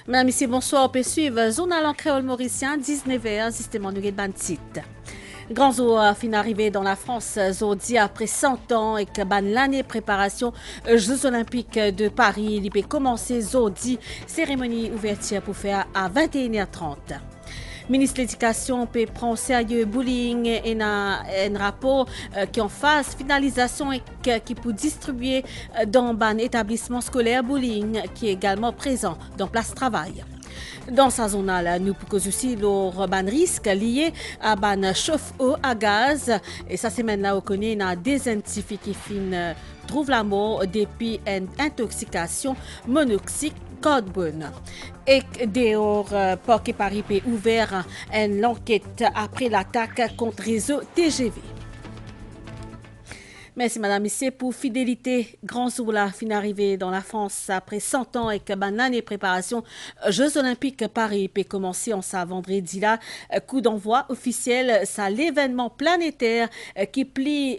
Madame, Monsieur, bonsoir. On peut suivre Journal en créole mauricien, 19h, justement, nous avons titre. Grand Zoo fin arrivé dans la France, Zodi après 100 ans et que l'année préparation Jeux Olympiques de Paris, il peut commencer Zodi, cérémonie ouverture pour faire à 21h30. Ministre de l'Éducation peut prendre au sérieux bullying et un rapport qui en phase finalisation et qui peut distribuer dans un établissement scolaire bullying qui est également présent dans place travail. Dans sa zone, nous pouvons aussi le risque lié à ban chauffe-eau à gaz. Et ça, c'est maintenant on connaît une désidentifié qui trouve la mort depuis une intoxication monoxyde carbone. Et dehors, Port et Paris peut ouvert une enquête après l'attaque contre réseau TGV. Merci Madame Messier pour fidélité. Grand Zoo la fin arrivé dans la France après 100 ans et que l'année préparation Jeux Olympiques Paris peut commencer en ça vendredi là. Coup d'envoi officiel, ça l'événement planétaire qui plie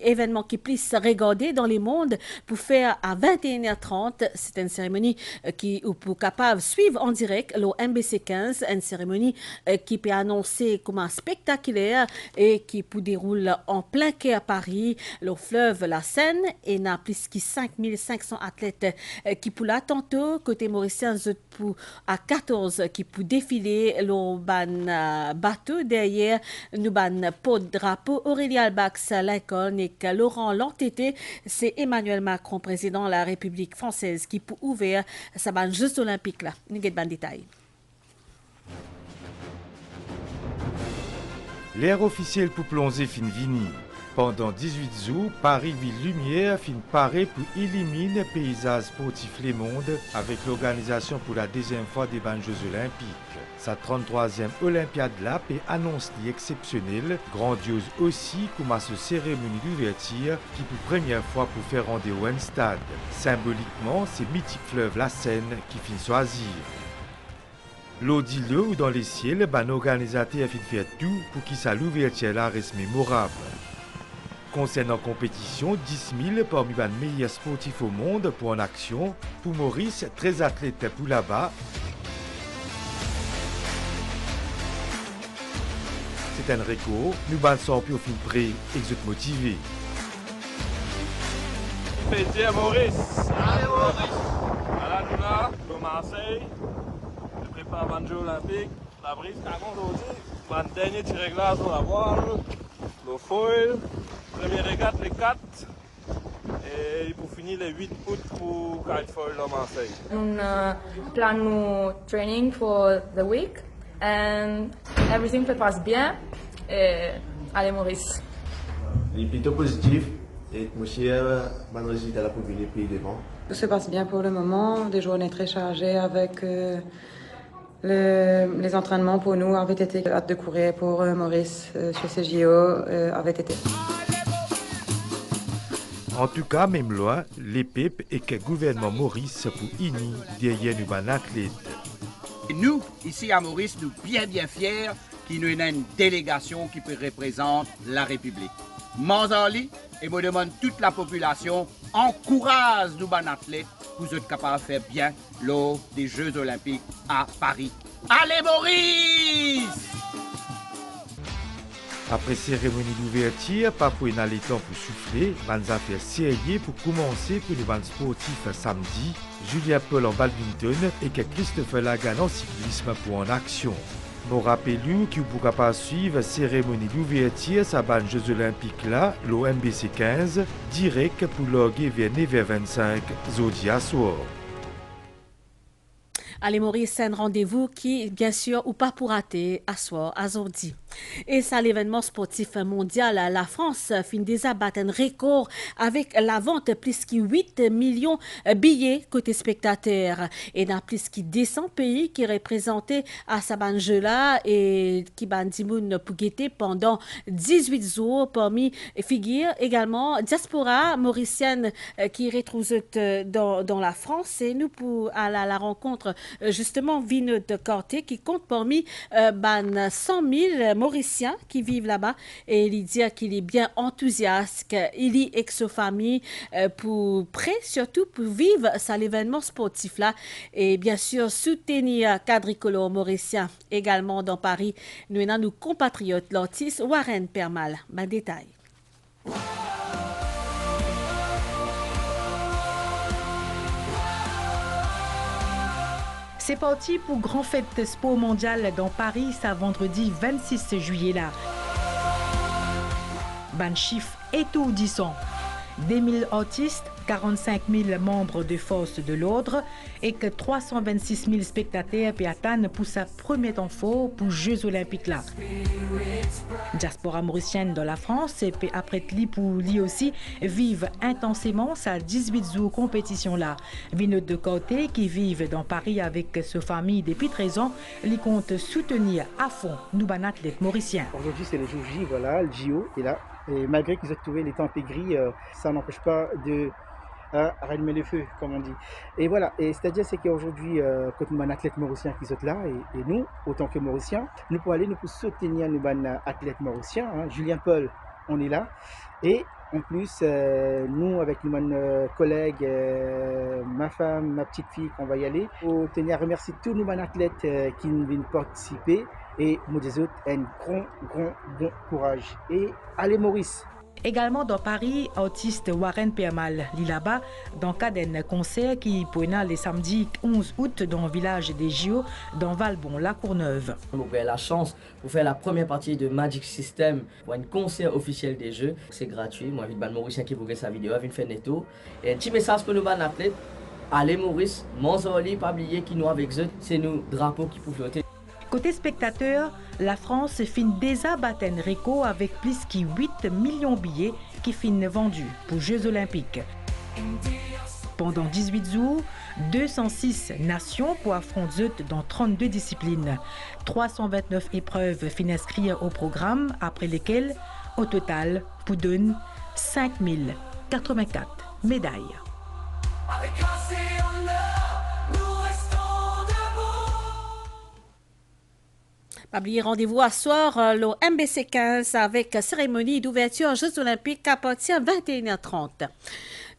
se regarder dans les mondes pour faire à 21h30. C'est une cérémonie qui pour capable suivre en direct le MBC 15, une cérémonie qui peut annoncer comme un spectaculaire et qui peut dérouler en plein quai à Paris, le fleuve la Seine et n'a plus que 5500 athlètes qui pour là tantôt côté mauricien pour à 14 qui pour défiler le ban bateau derrière nous ban pot drapeau Aurélie Albax Lincoln et que Laurent Lantété c'est Emmanuel Macron président de la République française qui pour ouvrir sa ban Jeux olympiques là nous get ban détail. L'ère officielle pour plonger fin vini. Pendant 18 jours, Paris Ville Lumière fin paraît pour éliminer le paysage sportif Le Monde avec l'organisation pour la deuxième fois des Jeux Olympiques. Sa 33e Olympiade là est annonce exceptionnelle, grandiose aussi comme à ce cérémonie d'ouverture qui pour première fois pour faire rendez-vous un stade. Symboliquement, c'est mythique fleuve la Seine qui fin choisir. L'audilio ou dans les ciels, organisateur a fait tout pour qu'il soit l'ouverture là reste mémorable. Concernant la compétition, 10 000 parmi les meilleurs sportifs au monde pour en action. Pour Maurice, 13 athlètes pour là-bas. C'est un record. Nous sommes plus au fin près et motivés. Plaisir Maurice. Allez Maurice. Voilà nous là, pour Marseille. Je prépare les Jeux Olympiques. La brise carrément aujourd'hui. Le dernier petit réglage sur la voile. Le foil. Première régate les 4 et pour finir les 8 août pour Kitefoil à Marseille. On plan nos training for the week and everything se passe bien. Et allez Maurice. Il est plutôt positif et monsieur bon résultat là pour venir pays devant. Tout se passe bien pour le moment. Des journées très chargées avec les entraînements pour nous avaient été hâte de courir pour Maurice sur CJO avait été. En tout cas, même loin, les PEP et que le gouvernement Maurice pour INI derrière nous un athlète. Et nous, ici à Maurice, nous bien fiers qu'il nous ait une délégation qui représente la République. Manzali, et me demande toute la population, encourage nous ban athlètes pour être capable de faire bien lors des Jeux Olympiques à Paris. Allez Maurice! Après cérémonie d'ouverture, pas pour aller temps pour souffler, les affaires sérieuses pour commencer pour les sportifs samedi, Julien Paul en badminton et que Christopher Lagan en cyclisme pour en action. Nous rappelons qu'il ne pourra pas suivre cérémonie d'ouverture sa ban Jeux Olympiques là, l'OMBC 15, direct pour loguer vers 9h25, Zodi à soir. Allez Maurice, c'est un rendez-vous qui, bien sûr, ou pas pour rater, à soir, à Zodi. Et ça, l'événement sportif mondial, la France finit déjà battre un record avec la vente plus que 8 millions de billets côté spectateurs. Et dans plus que 200 pays qui représentaient à sa jeu là et qui bandimoun pour guetter pendant 18 jours parmi figures également diaspora mauricienne qui retrouve dans la France. Et nous pour à la rencontre justement Vinod Corté qui compte parmi 100 000 Mauriciens qui vivent là-bas et il dit qu'il est bien enthousiaste, il y avec sa famille pour prêt surtout pour vivre ça l'événement sportif là et bien sûr soutenir quadricolore mauricien également dans Paris. Nous avons nos compatriotes l'artiste Warren Permal. Ben détail. C'est parti pour Grand Fête Sport Mondial dans Paris, ça vendredi 26 juillet là. Ban chiffre étourdissant. 10 000 artistes, 45 000 membres de force de l'ordre et que 326 000 spectateurs peut atteindre pour sa première temps fort pour Jeux Olympiques là. Diaspora mauricienne dans la France et après lui pour lui aussi vivent intensément sa 18 jours compétition là. Vinod de côté qui vivent dans Paris avec sa famille depuis 13 ans, lui compte soutenir à fond nous ban athlètes mauriciens. Aujourd'hui c'est le jour J, voilà, le JO est là. Et malgré qu'ils ont trouvé les temps un peu gris, ça n'empêche pas de rallumer le feu, comme on dit. Et voilà, et c'est-à-dire c'est qu'aujourd'hui, quand nous avons un athlète mauricien qui sont là, et nous, autant que mauriciens, nous pouvons aller nous pour soutenir nos athlètes mauriciens. Julien Paul, on est là. Et en plus, nous, avec nos collègues, ma femme, ma petite fille, qu'on va y aller, pour tenir à remercier tous nos athlètes qui viennent participer. Et nous des autres, un grand bon courage. Et allez Maurice! Également dans Paris, artiste Warren Permal, lit là-bas, dans le cadre d'un concert qui pourra les samedis 11 août dans le village des JO, dans Valbon, la Courneuve. Vous avez la chance pour faire la première partie de Magic System pour un concert officiel des Jeux. C'est gratuit. Moi, je suis Mauricien qui regarde sa vidéo, je viens faire netto. Et un petit message pour nous, athlètes. Allez Maurice, Monzoli, pas oublier qui nous avec eux, c'est nous drapeaux qui peuvent flotter. Côté spectateurs, la France finit déjà battre un record avec plus que 8 millions de billets qui finissent vendus pour Jeux Olympiques. Pendant 18 jours, 206 nations pour affronter dans 32 disciplines. 329 épreuves finissent inscrites au programme, après lesquelles, au total, pour donner 5084 médailles. Oubliez rendez-vous à soir le MBC 15 avec cérémonie d'ouverture aux Jeux Olympiques à partir de 21h30.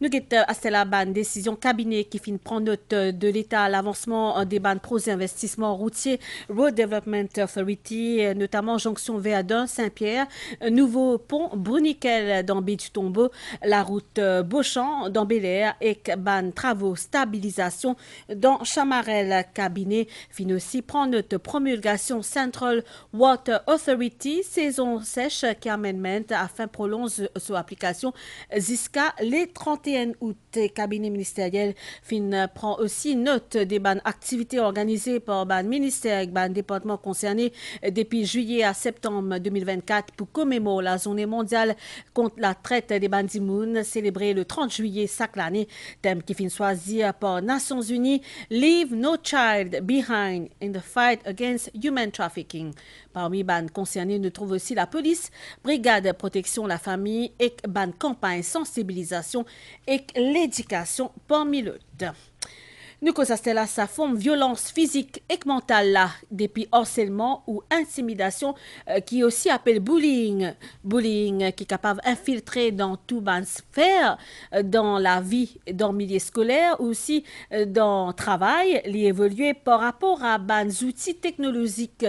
Nous avons la ban décision cabinet qui finit prendre note de l'État à l'avancement des ban projets d'investissement routier Road Development Authority, notamment jonction Verdun, Saint-Pierre, nouveau pont Bruniquel dans Baie du Tombeau, la route Beauchamp dans Bel-Air et ban travaux stabilisation dans Chamarel. Cabinet finit aussi prendre note de promulgation Central Water Authority saison sèche qui amène afin de prolonger son application jusqu'à les 31 août. Cabinet ministériel prend aussi note des activités organisées par le ministère et le département concerné depuis juillet à septembre 2024 pour commémorer la journée mondiale contre la traite des bandits moun célébrée le 30 juillet chaque année. Thème qui finit choisi par Nations Unies, Leave No Child Behind in the Fight Against Human Trafficking. Parmi les bandes concernés, nous trouvons aussi la police, brigade protection la famille et bande campagne sensibilisation et l'éducation parmi l'autres. Nous constatons sa forme violence physique et mentale là, depuis harcèlement ou intimidation qui aussi appelle bullying. Bullying qui est capable d'infiltrer dans tout ban sphère, dans la vie, dans le milieu scolaire, aussi dans le travail, li évoluer par rapport à ban outils technologiques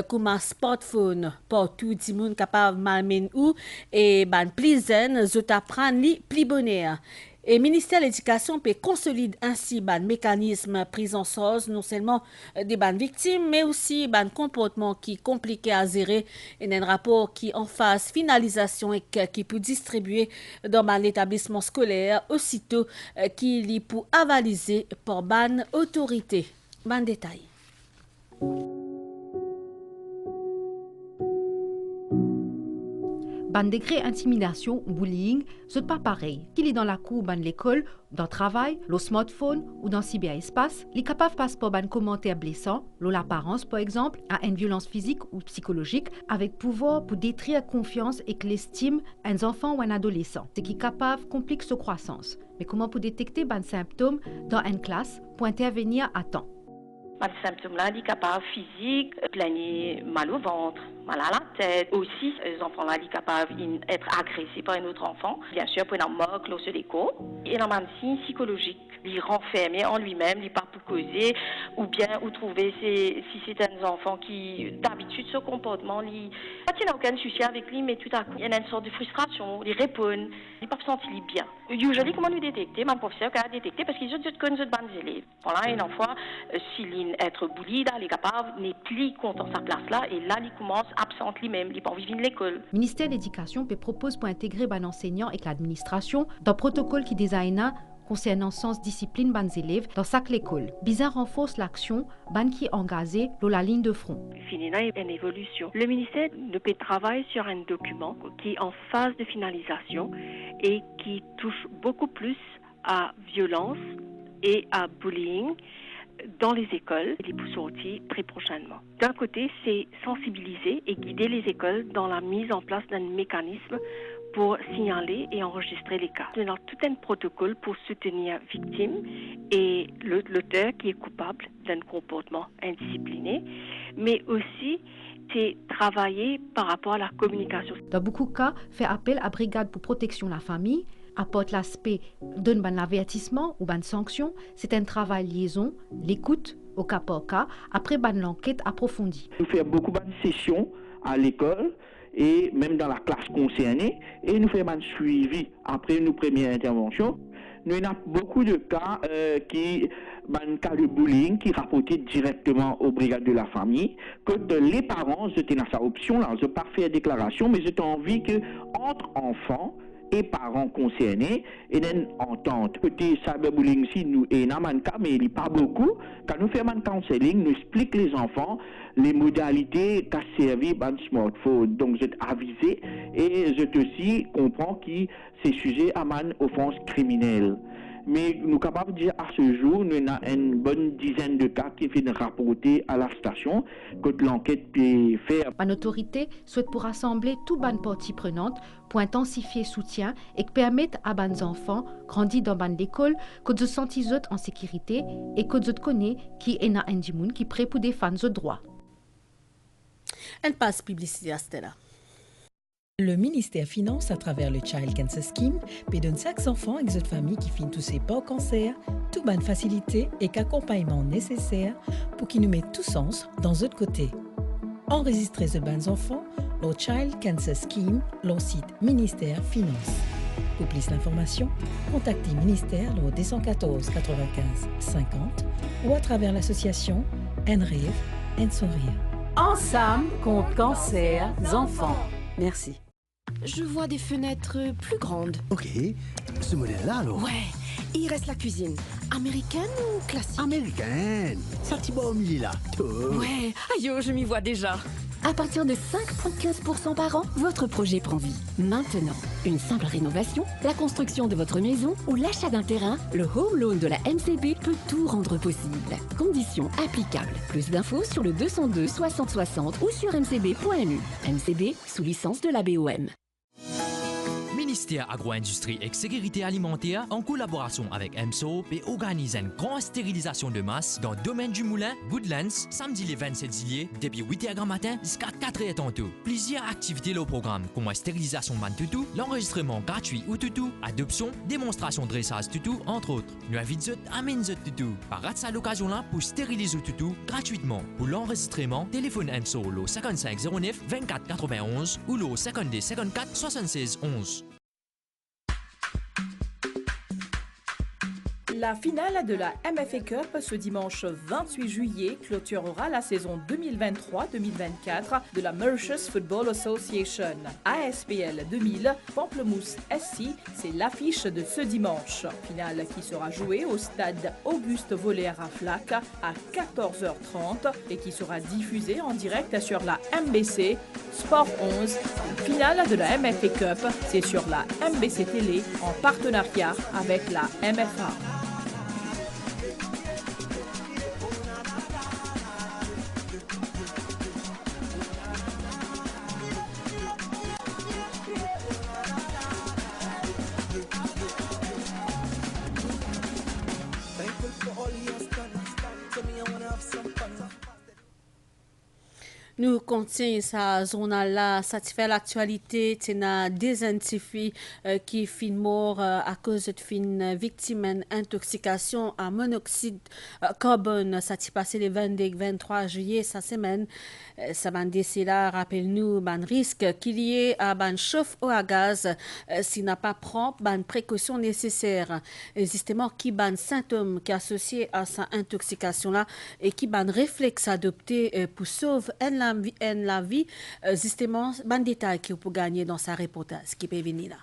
comme un smartphone. Partout, tout le monde capable malmener ou et ban plus zen, zot apprendre li plus bonheur. Et le ministère de l'Éducation peut consolider ainsi le mécanisme pris en charge non seulement des victimes, mais aussi des comportements qui sont compliqués à gérer et un rapport qui en phase finalisation et qui peut distribuer dans l'établissement scolaire aussitôt qu'il est pour avaliser par ban autorité. Ban détail. Ban décret intimidation, bullying, c'est pas pareil. Qu'il est dans la cour, ban l'école, dans le travail, le smartphone ou dans cyberespace, les capables passent par ban commentaires blessants, l'apparence par exemple, à une violence physique ou psychologique, avec pouvoir pour détruire confiance et l'estime un enfant ou un adolescent. Ce qui est capable complique sa croissance. Mais comment pour détecter ban symptômes dans une classe pour intervenir à temps? Les symptômes-là, les capables physiques, plaigner mal au ventre, mal à la tête. Aussi, les enfants-là, les capables d'être agressés par un autre enfant. Bien sûr, pour un moque, l'os de l'écho. Et dans un signe psychologique, il renfermer en lui-même, il pas pour causer, ou bien ou trouver si c'est un enfant qui d'habitude ce comportement, il n'a aucun souci avec lui, mais tout à coup il y a une sorte de frustration, il répond, il pas sentir bien. Usually comment nous détecter, mon professeur a détecté parce qu'ils ont dit que nous sommes bons élèves. Voilà, une fois s'il être bully, il est capable n'est plus content sa place là et là il commence absent lui-même, il pas envie de venir l'école. Le ministère de l'Éducation propose pour intégrer les enseignants et l'administration dans le protocole qui designa concernant sens discipline ban élèves dans chaque école. Bizarre renforce l'action ban qui engagé dans la ligne de front. Finina est une évolution. Le ministère ne peut travailler sur un document qui est en phase de finalisation et qui touche beaucoup plus à violence et à bullying dans les écoles. Il est pour sortir très prochainement. D'un côté, c'est sensibiliser et guider les écoles dans la mise en place d'un mécanisme pour signaler et enregistrer les cas. Il y a tout un protocole pour soutenir victime et l'auteur qui est coupable d'un comportement indiscipliné, mais aussi c'est travailler par rapport à la communication. Dans beaucoup de cas, faire appel à brigade pour protection de la famille, apporte l'aspect d'un ban avertissement ou ban sanction, c'est un travail liaison, l'écoute au cas par cas, après ban l'enquête approfondie. Nous faisons beaucoup de sessions à l'école et même dans la classe concernée, et nous faisons un suivi après nos premières interventions. Nous avons beaucoup de cas cas de bullying qui rapportaient directement aux brigades de la famille, que les parents étaient dans sa option, là, je n'ai pas fait déclaration, mais j'ai envie que entre enfants et parents concernés, et une entente. Côté cyberbullying, si nous et un cas, mais il n'y a pas beaucoup. Quand nous faisons un counseling, nous expliquons les enfants les modalités qu'a servi un smartphone. Donc, je avisé et je aussi comprends que c'est sujet à une offense criminelle. Mais nous sommes capables de dire à ce jour, nous avons une bonne dizaine de cas qui viennent rapporter à la station que l'enquête peut faire. Une autorité souhaite pour rassembler toutes les parties prenantes pour intensifier le soutien et permettre à les enfants grandis dans l'école que de se sentir en sécurité et que de connaître qui est un monde qui est prêt pour défendre leurs droits. Elle passe publicité à Stella. Le ministère finance à travers le Child Cancer Scheme peut donner chaque enfant avec cette famille qui finit tous ses pas au cancer, toute bonne facilité et qu'accompagnement nécessaire pour qu'ils nous mettent tous sens dans l'autre côté. Enregistrez ce bons enfants au Child Cancer Scheme, le site Ministère Finance. Pour plus d'informations, contactez ministère au 214 95 50 ou à travers l'association NREV and Sourire. Ensemble contre cancer enfants. Merci. Je vois des fenêtres plus grandes. Ok, ce modèle-là alors. Ouais, il reste la cuisine. Américaine ou classique? Américaine. Ça petit au milieu là. Ouais, aïe, je m'y vois déjà. À partir de 5,15% par an, votre projet prend vie. Maintenant, une simple rénovation, la construction de votre maison ou l'achat d'un terrain, le Home Loan de la MCB peut tout rendre possible. Conditions applicables. Plus d'infos sur le 202 60 60 ou sur mcb.lu. MCB sous licence de la BOM. Ministère Agro-Industrie et Sécurité Alimentaire, en collaboration avec MSO, organise une grande stérilisation de masse dans le domaine du moulin Woodlands, samedi le 27 juillet, depuis 8h matin jusqu'à 4h tantôt. Plusieurs activités au programme, comme la stérilisation de toutou, l'enregistrement gratuit ou toutou, adoption, démonstration de dressage toutou, entre autres. Nous invitons à amener toutou. Par rate à l'occasion-là pour stériliser toutou gratuitement. Pour l'enregistrement, téléphone MSO au 5509 24 91 ou le 52 54 76 11. La finale de la MFA Cup ce dimanche 28 juillet clôturera la saison 2023-2024 de la Mauritius Football Association. ASPL 2000, Pamplemousse SC, c'est l'affiche de ce dimanche. Finale qui sera jouée au stade Auguste Vollert à Flac à 14h30 et qui sera diffusée en direct sur la MBC Sport 11. Finale de la MFA Cup, c'est sur la MBC Télé en partenariat avec la MFA. Thankful for all he has done. For me, I wanna have some Nous continuons sa zone là, ça fait l'actualité, c'est a des individus qui fin mort à cause de fin victime d'intoxication à monoxyde carbone. Ça s'est passé le 22-23 juillet, cette semaine. Ça va décider là, rappelle-nous, un risque qu'il y ait à un chauffe-eau à gaz s'il n'a pas prend une précaution nécessaire. Justement, qui ban symptômes qui associés à sa intoxication là et qui ban réflexe adopté pour sauver la vie, justement, ban détail qu'il peut gagner dans sa reportage qui peut venir là.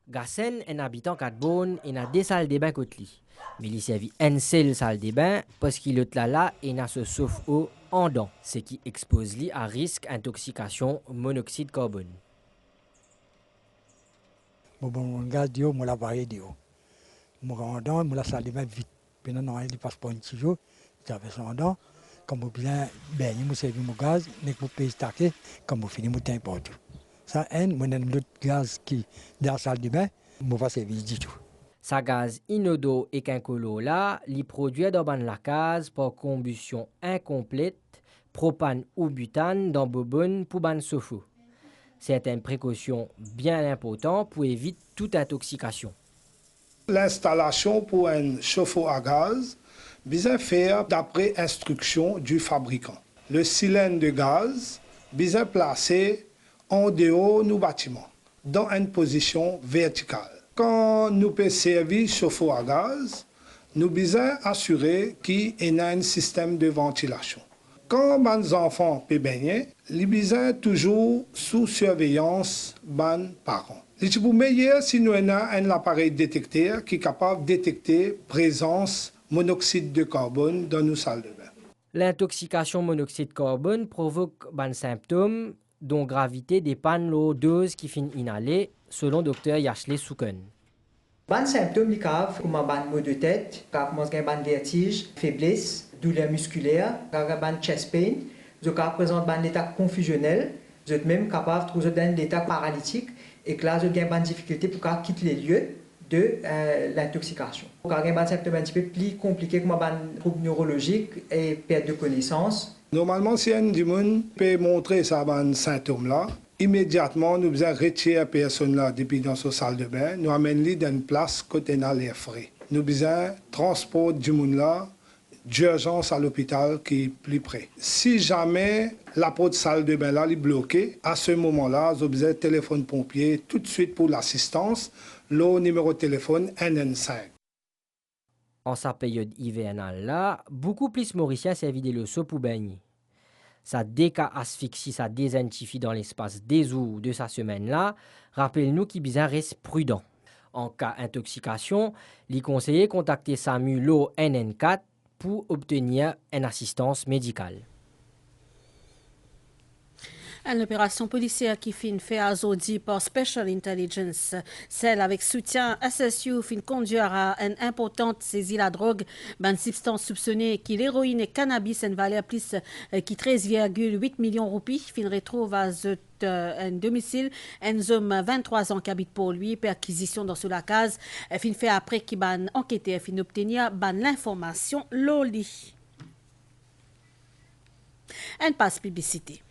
Gassen, un habitant Katbon, il a des salles de bain côté. Mais il servi une seule salle de bain parce qu'il est là et n'a ce chauffe-eau en dents, ce qui expose lui à risque d'intoxication au monoxyde carbone. Bon, gaz dio, moi l'appareil dio. Moi en dents, moi la salle de bain vite. Puis non, il passe pas un petit jour, j'avais ça en dents. Comme vous bien baigner, moi servi mon gaz, mais vous payez stacké, comme vous finissez mon temps pour tout. Ça, moi j'ai l'autre gaz qui dans la salle de bain, moi pas servir du tout. Sa gaz inodo et quincolo là, li produit dans la case par combustion incomplète, propane ou butane dans bobonne pour ban soufou. C'est une précaution bien importante pour éviter toute intoxication. L'installation pour un chauffe-eau à gaz vise faire d'après instruction du fabricant. Le cylindre de gaz vise placé en dehors du bâtiment, dans une position verticale. Quand nous pouvons servir chauffe-eau à gaz, nous devons assurer qu'il y a un système de ventilation. Quand les enfants peuvent baigner, ils sont toujours sous surveillance des parents. C'est meilleur si nous avons un appareil détecteur qui est capable de détecter la présence de monoxyde de carbone dans nos salles de bain. L'intoxication monoxyde carbone provoque des symptômes dont gravité dépend de la dose qui finit inhalée, selon Dr. Yashley Souken. Les symptômes comme un maux de tête, un vertige, faiblesse, douleur musculaire, un chest pain, ils présentent un état confusionnel, ils sont même capables de trouver un état paralytique et que là, ils ont une difficulté pour quitter les lieux de l'intoxication. Il y a un symptôme un petit peu plus compliqué comme un trouble neurologique et perte de connaissance. Normalement, si un monde peut montrer ces symptômes-là, immédiatement, nous devons retirer la personne-là depuis dans sa salle de bain, nous amener dans une place côté dans l'air frais. Nous devons transporter du monde-là d'urgence à l'hôpital qui est plus près. Si jamais la porte salle de bain là est bloquée, à ce moment-là, nous devons téléphone pompier tout de suite pour l'assistance, le numéro de téléphone NN5. En sa période hivernale là, beaucoup plus Mauriciens servent des leçons pour baigner. Ça déca asphyxie, ça désidentifie dans l'espace des jours de sa semaine là, rappelle-nous qu'il bizarre reste prudent. En cas d'intoxication, les conseillers contacter SAMU LO NN4 pour obtenir une assistance médicale. Une opération policière qui fin fait à Zodi par Special Intelligence, celle avec soutien SSU fin conduire à une importante saisie de la drogue, une substance soupçonnée qui l'héroïne et cannabis une valeur plus qui 13,8 millions de roupies, fin retrouve à un domicile, un homme 23 ans qui habite pour lui, perquisition dans sous la case, fin fait après qu'il ban enquêté, fin obtenir l'information loli. Un passe publicité.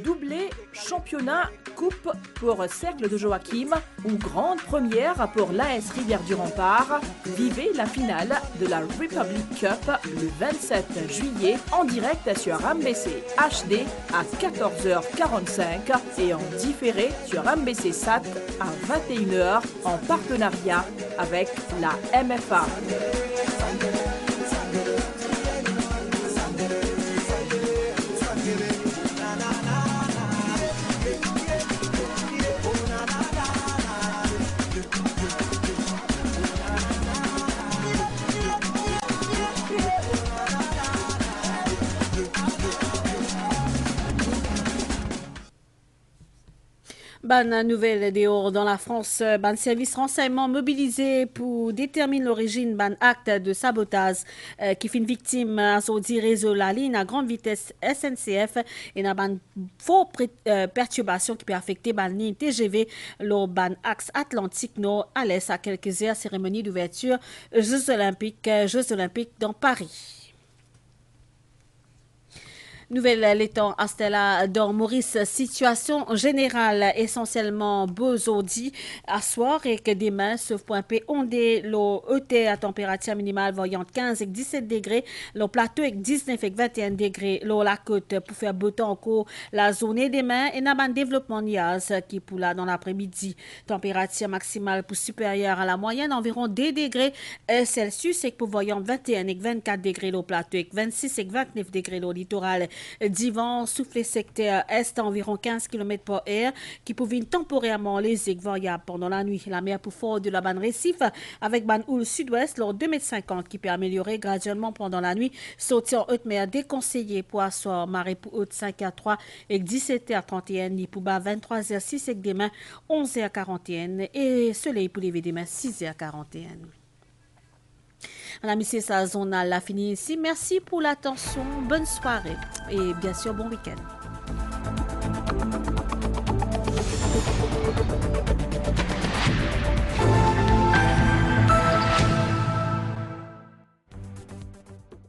Doublé, championnat, coupe pour Cercle de Joachim ou grande première pour l'AS Rivière-du-Rempart. Vivez la finale de la Republic Cup le 27 juillet en direct sur MBC HD à 14h45 et en différé sur MBC SAT à 21h en partenariat avec la MFA. Bonne nouvelle dehors dans la France, ban service renseignement mobilisé pour déterminer l'origine ban acte de sabotage qui fait une victime à Saudi réseau la ligne à grande vitesse SNCF et n'a ban faux perturbation qui peut affecter ban ligne TGV le ban axe Atlantique Nord à l'est à quelques heures cérémonie d'ouverture Jeux Olympiques dans Paris. Nouvelle l'étang à Stella dans Maurice, situation générale essentiellement besoin à soir et que demain, sauf point P, ondé l'eau ET à température minimale voyante 15 et 17 degrés, le plateau avec 19 et 21 degrés, l'eau la côte pour faire beau temps encore la zone demain et n'a pas de développement niaz qui pour là dans l'après-midi. Température maximale pour supérieure à la moyenne environ 2 degrés Celsius et pour voyante 21 et 24 degrés l'eau plateau et 26 et 29 degrés l'eau littoral. Divan soufflé secteur est à environ 15 km/h qui pouvait temporairement léger variable pendant la nuit. La mer pour fort de la bande récif avec bande houle sud-ouest lors 2,50 m qui peut améliorer graduellement pendant la nuit. Sortie en haute mer déconseillé pour asseoir marée pour haute 5h03 et 17h31 ni pour bas 23h06 et demain 11h41 et soleil pour lever demain 6h41. Madame, c'est sa zone, la fini ici. Merci pour l'attention. Bonne soirée et bien sûr, bon week-end.